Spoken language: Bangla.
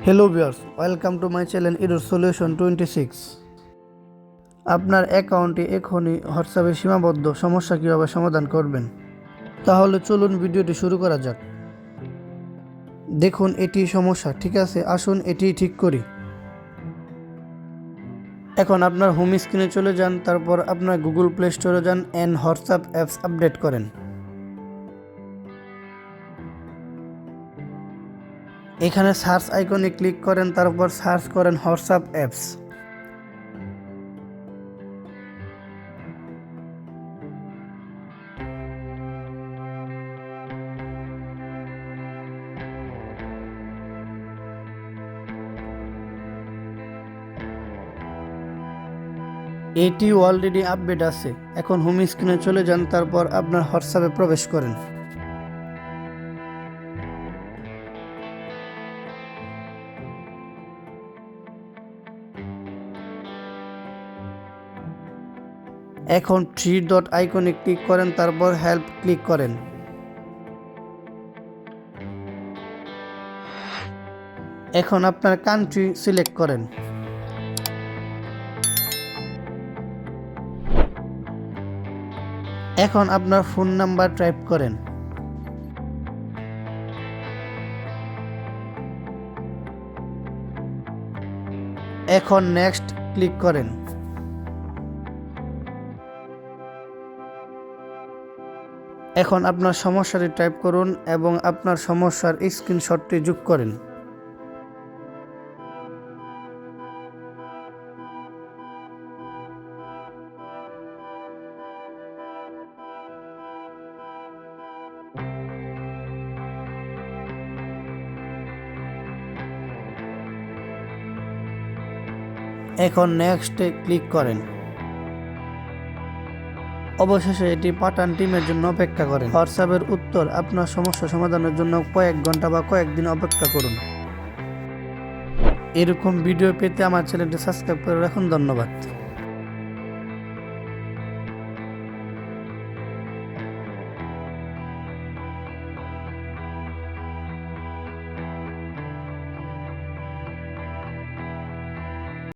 Hello viewers, welcome to my channel error solution 26। আপনার অ্যাকাউন্টে এখনই হোয়াটসঅ্যাপে সীমাবদ্ধ সমস্যা কীভাবে সমাধান করবেন, তাহলে চলুন ভিডিওটি শুরু করা যাক। দেখুন এটি সমস্যা, ঠিক আছে, আসুন এটি ঠিক করি। এখন আপনার হোম স্ক্রিনে চলে যান, তারপর আপনার গুগল প্লে স্টোরে যান অ্যান্ড হোয়াটসঅ্যাপ অ্যাপস আপডেট করেন। এখানে সার্চ আইকনে ক্লিক করেন, তারপর সার্চ করেন হোয়াটসঅ্যাপ অ্যাপস। এটি অলরেডি আপডেট আছে। এখন হোম স্ক্রিনে চলে যান, তারপর আপনার হোয়াটসঅ্যাপে প্রবেশ করেন। এখন থ্রি ডট আইকনে ক্লিক করেন, তারপর হেল্প ক্লিক করেন। এখন আপনার কান্ট্রি সিলেক্ট করেন। এখন আপনার ফোন নাম্বার টাইপ করেন। এখন নেক্সট ক্লিক করেন। এখন আপনার সমস্যাটি টাইপ করুন এবং আপনার সমস্যার স্ক্রিনশটটি যোগ করেন। এখন নেক্সটে ক্লিক করেন। অবশেষে এটি পাঠান টিমের জন্য অপেক্ষা করেন। হোয়াটসঅ্যাপের উত্তর আপনার সমস্যা সমাধানের জন্য কয়েক ঘন্টা বা কয়েকদিন অপেক্ষা করুন। এরকম ভিডিও পেতে আমার চ্যানেলটি সাবস্ক্রাইব করে রাখুন। ধন্যবাদ।